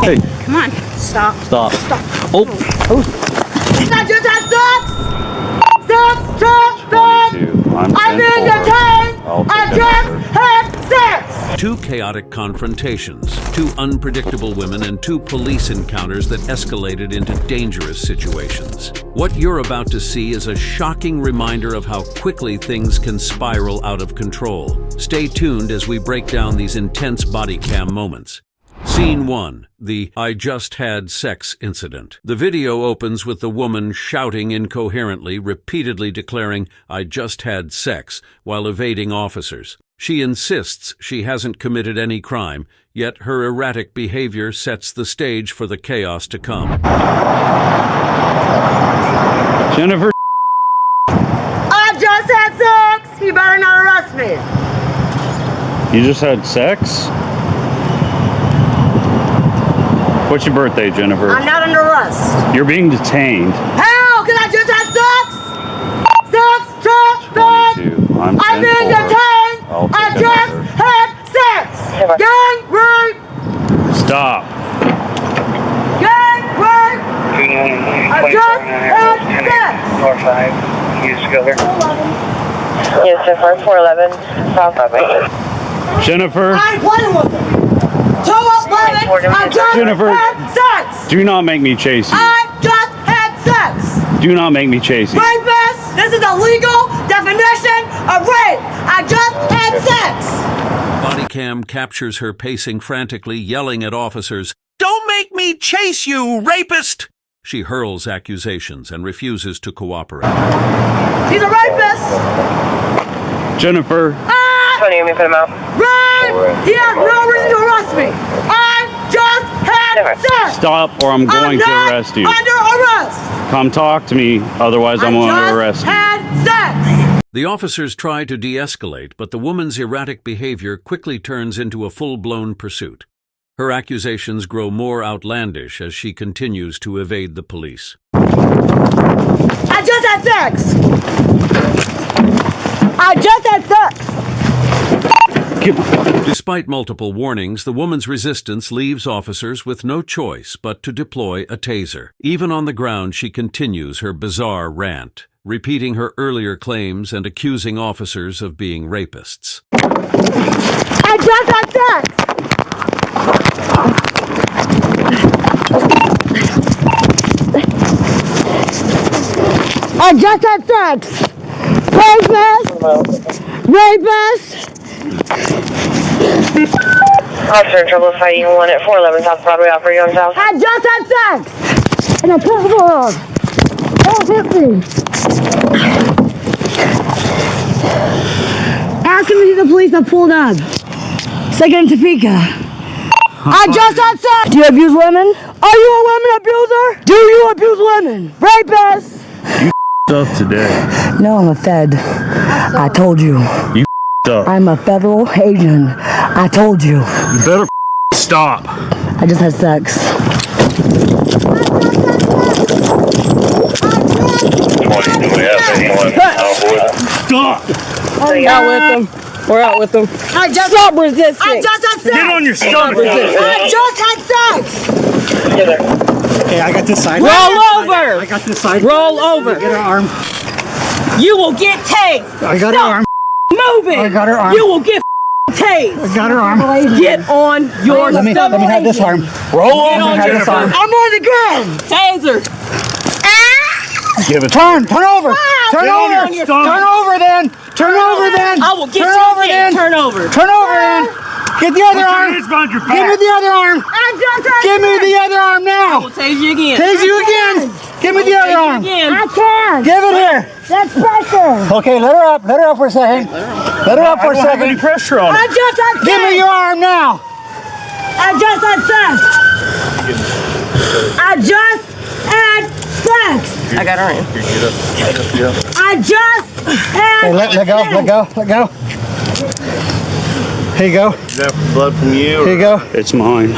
Hey. Come on. Stop. Stop. Stop. Oh. I just had sex! Stop! Stop! Stop! I'm being detained! I just had sex! Two chaotic confrontations, two unpredictable women, and two police encounters that escalated into dangerous situations. What you're about to see is a shocking reminder of how quickly things can spiral out of control. Stay tuned as we break down these intense body cam moments. Scene 1. The "I just had sex" incident. The video opens with the woman shouting incoherently, repeatedly declaring, "I just had sex," while evading officers. She insists she hasn't committed any crime, yet her erratic behavior sets the stage for the chaos to come. Jennifer. I just had sex! You better not arrest me! You just had sex? What's your birthday, Jennifer? I'm not under arrest. You're being detained. How? Because I just had sex? Sex, sex, sex! 22. I'm being detained! I just had sex! Gang rape! Stop. Gang rape! I just had sex! North 5, use together. Yes, sir, 411, South Broadway. Jennifer. I ain't playing with them! 211, I just Jennifer, had sex! Do not make me chase you. I just had sex! Do not make me chase you. Rapist! This is the legal definition of rape! I just had sex! Bodycam captures her pacing frantically, yelling at officers, "Don't make me chase you, rapist!" She hurls accusations and refuses to cooperate. He's a rapist! Jennifer. Tony, let me put him out. Rape! He has no reason to arrest me! I just had sex! Stop or I'm going to arrest you. Under arrest! Come talk to me, otherwise I'm going to arrest you. I just had sex! The officers try to de-escalate, but the woman's erratic behavior quickly turns into a full-blown pursuit. Her accusations grow more outlandish as she continues to evade the police. I just had sex! I just had sex! Despite multiple warnings, the woman's resistance leaves officers with no choice but to deploy a taser. Even on the ground, she continues her bizarre rant, repeating her earlier claims and accusing officers of being rapists. I just had sex! I just had sex! Rapist! Rapist! Officer in trouble fighting 1 at 411 South Broadway, off on South. I just had sex! And I took her off. Don't hit me. Ask him if the police have pulled up. Second in Topeka. I just had sex! Do you abuse women? Are you a women abuser? Do you abuse women? Rapist! You up today. No, I'm a fed. I told you. You up. I'm a federal agent. I told you. You better stop. I just had sex. Stop. We're out with them. We're out with them. I just Stop resisting. I just had sex. Get on your stomach. I just had sex. Okay, I got this side. Roll over. I got this side. Roll over. Get her arm. You will get tased. I got her arm. Moving. I got her arm. You will get tased. I got her arm. Get on your Let me have this arm. Roll Get over, on Jennifer. Jennifer. I'm on the ground. Taser. Give it. Turn over. Turn Get on over. your stomach. Turn over then. Turn over then. I will get Turn you over again. then. Turn over. Turn over then. Get the other Put your arm. hands behind your Give me back. the other arm. I just had Give me the other arm I now. will tase you again. Tase you again. Give me the other arm. Again. I can't. Give it here. That's pressure. Okay, let her up. Let her up for a second. Let her up for a I don't have any second. pressure on I it. just had sex. Give me your arm now. I just had sex. I just had sex. I got her in. I just had Hey, let go. Let go. Let go. Here you go. Is that blood from you? Here you go. It's mine.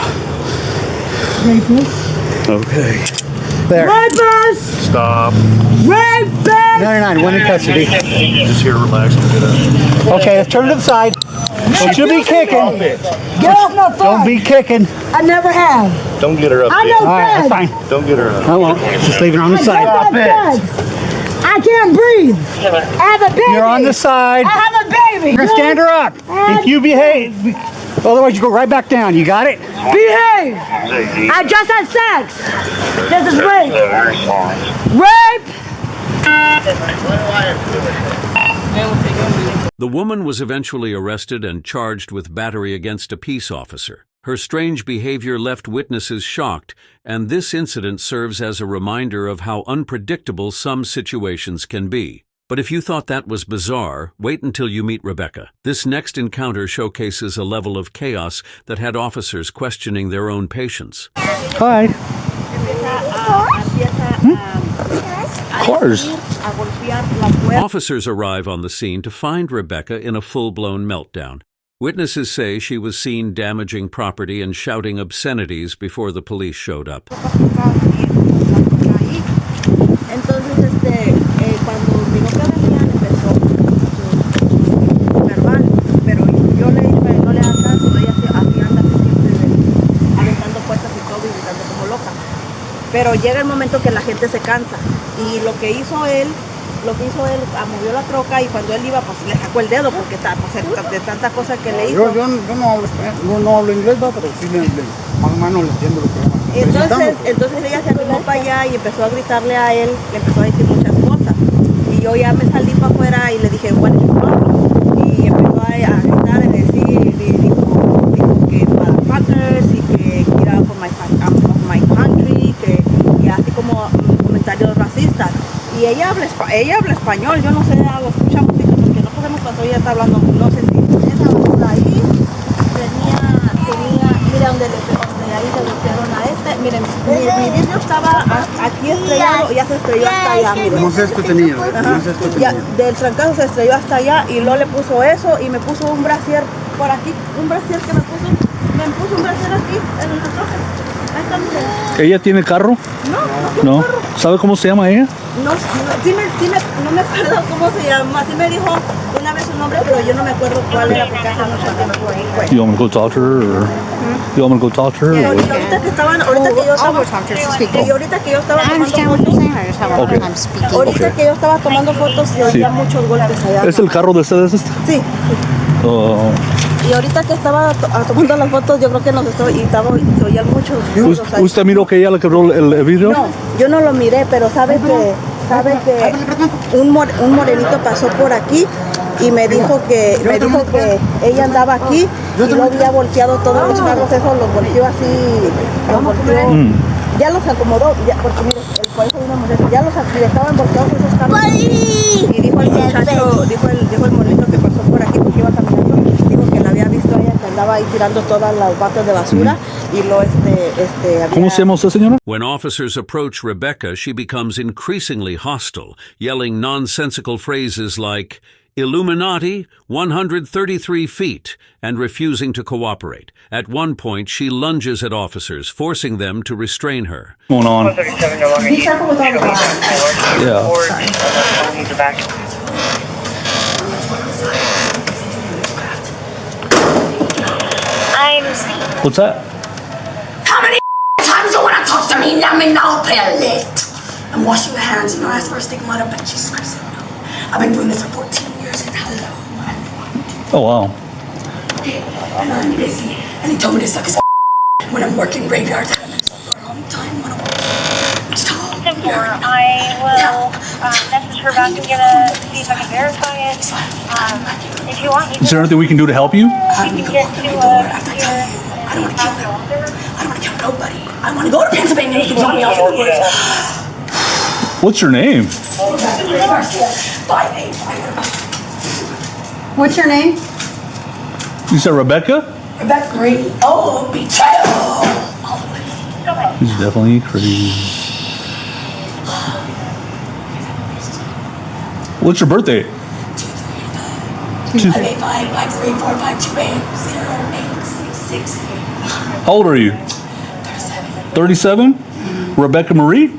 Rapist. Okay. There. Rapist. Stop. Rapist. 99, one in custody. Just here, relax and get up. Okay, let's turn to the side. Don't you be kicking. Get off my phone. Don't be kicking. I never have. Don't get her up I there. know All right, that's Fred. fine. Don't get her up. I won't. Just leave it on the I side. got Fred. I can't breathe. I have a baby. You're on the side. I have a baby. You're gonna stand her up. If you behave, otherwise you go right back down. You got it? Behave. I just had sex. This is rape. Rape. The woman was eventually arrested and charged with battery against a peace officer. Her strange behavior left witnesses shocked, and this incident serves as a reminder of how unpredictable some situations can be. But if you thought that was bizarre, wait until you meet Rebecca. This next encounter showcases a level of chaos that had officers questioning their own patience. Hi. Cars. Officers arrive on the scene to find Rebecca in a full-blown meltdown. Witnesses say she was seen damaging property and shouting obscenities before the police showed up. Entonces, cuando miró que venían, empezó verbal, pero yo le dije, no le hagas caso, ella así anda siempre aventando puertas y todo y gritando como loca. Pero llega el momento que la gente se cansa y lo que hizo él, movió la troca y cuando él iba, pues le sacó el dedo porque pues, de tanta cosa que le hizo. Yo no hablo inglés, pero sí más o menos le entiendo lo que Entonces ella se arrimó para allá y empezó a gritarle a él, le empezó a decir muchas cosas. Y yo ya me salí para afuera y le dije, what is your problem? Y empezó a gritar y decir, dijo que para partners y que get out of my country, y así como comentarios racistas. Y ella habla español, yo no sé, lo escuchamos porque no podemos cuando ella está hablando, no sé si esa por ahí tenía, mira donde ahí le golpearon a este, miren, mi vidrio estaba aquí estrellado, ya se estrelló hasta allá, miren. ¿Cómo es esto tenía? ¿Cómo es esto tenía? Ya, del trancazo se estrelló hasta allá y luego le puso eso y me puso un brasier por aquí, un brasier que me puso un brasier aquí en el troje. Ahí está, miren. ¿Ella tiene carro? No. ¿Sabe cómo se llama ella? No me acuerdo cómo se llama, sí me dijo una vez su nombre, pero yo no me acuerdo cuál era porque hace mucho tiempo fue. You want me to go talk to her? Or you want me to go talk to her? Y Or? ahorita que estaban, ahorita que yo estaba tomando fotos, se oía muchos golpes allá. ¿Es el carro de ustedes este? Sí. Oh. Y ahorita que estaba tomando las fotos, yo creo que se oían muchos ruidos ahí. ¿Usted miró que ella le quebró el vidrio? No, yo no lo miré, pero sabe que un morenito pasó por aquí y me dijo que ella andaba aquí y lo había volteado todos los carros, esos los volteó así, ya los acomodó, porque mire, por eso una mujer, ya estaban volteados esos carros. Y dijo el muchacho, dijo el morenito que pasó por aquí porque iba caminando, dijo que la había visto a ella que andaba ahí tirando todas las batas de basura y lo había... ¿Cómo se llama usted, señora? When officers approach Rebecca, she becomes increasingly hostile, yelling nonsensical phrases like Illuminati, 133 feet, and refusing to cooperate. At one point, she lunges at officers, forcing them to restrain her. What's going on? 137 no longer Be careful with all the bars. Yeah. Need the back. What's that? How many times do you want to talk to me? Let me know, pellet. And wash your hands, you know, ask for a stigmata, but Jesus Christ, no. I've been doing this for 14 years, and hello, Oh, wow. and I'm busy. And he told me to suck his when I'm working graveyards. I haven't slept for a long time. What I will message her back and see if I can verify it. If you want, Is there anything we can do to help you? I don't want to kill nobody. I want to go to Pennsylvania. You can drop me off in the woods. What's your name? What's your name? You said Rebecca? Rebecca Green. Oh, betrayal. He's definitely crazy. What's your birthday? 585-534-528-0866. How old are you? 37? Rebecca Marie?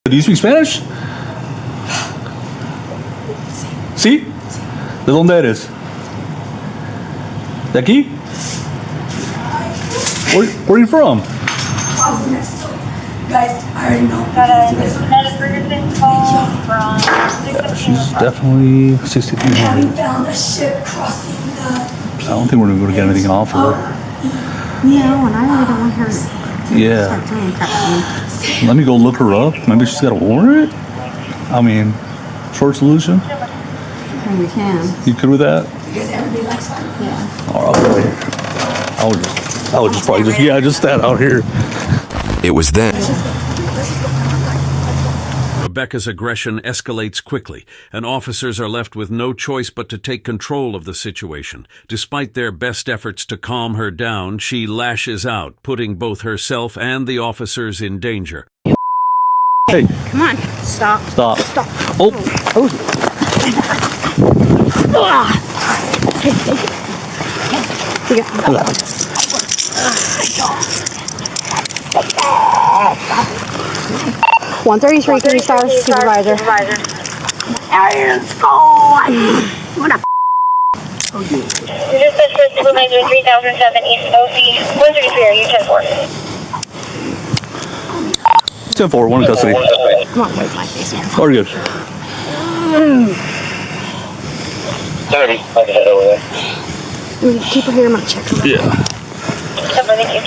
Do you speak Spanish? ¿Sí? ¿De dónde eres? Becky? Where are you from? Guys, I already know. Got a Ferguson call from 6:15. She's definitely 6300. Having found a ship crossing the... I don't think we're going to get anything off her. No, and I really don't want her to start Yeah. doing crap to me. Let me go look her up. Maybe she's got a warrant? I mean, short solution? And we can. You good with that? Because everybody likes fun. Yeah. All right. I would just probably just stand out here. It was then. Rebecca's aggression escalates quickly, and officers are left with no choice but to take control of the situation. Despite their best efforts to calm her down, she lashes out, putting both herself and the officers in danger. Hey. Come on. Stop. Stop. Stop. Oh. Take it. 133, can you start with supervisor? Dispatch for supervisor 3007 East OC. 133, are you 10-4? 10-4, one in custody. Come on, wait my face here. Oh, you're good. Sorry, I can head over there. Keep her here, I'm gonna check her. Yeah. 10-4, thank you.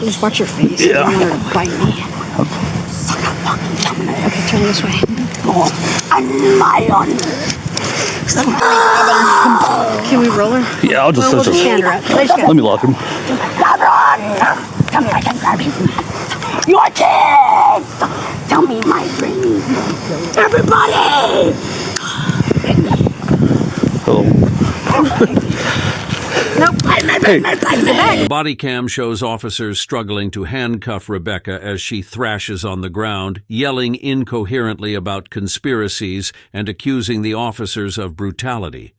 Just watch your face. Yeah. I don't want her to bite me. Okay, turn this way. Can we roll her? Yeah, I'll just We'll just stand her up. let me lock him. Your kids! Tell me my dream. Everybody! Hello. Hey. The body cam shows officers struggling to handcuff Rebecca as she thrashes on the ground, yelling incoherently about conspiracies and accusing the officers of brutality.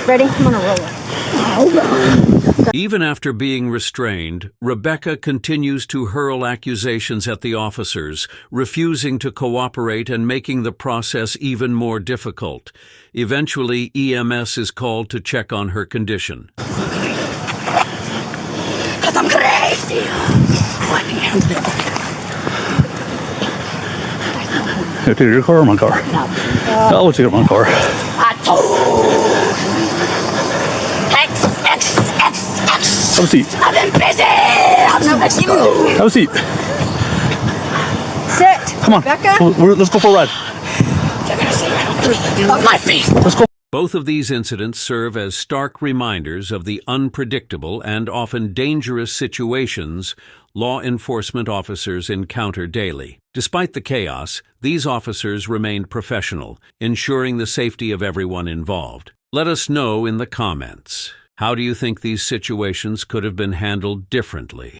Ready? I'm gonna roll her. Even after being restrained, Rebecca continues to hurl accusations at the officers, refusing to cooperate and making the process even more difficult. Eventually, EMS is called to check on her condition. I'm crazy. You take your car or my car? No. I'll take my car. Have a seat. I've been busy. I'm in Mexico. Have a seat. Sit. Come on. Rebecca? Let's go for a ride. My face. Let's go. Both of these incidents serve as stark reminders of the unpredictable and often dangerous situations law enforcement officers encounter daily. Despite the chaos, these officers remained professional, ensuring the safety of everyone involved. Let us know in the comments. How do you think these situations could have been handled differently?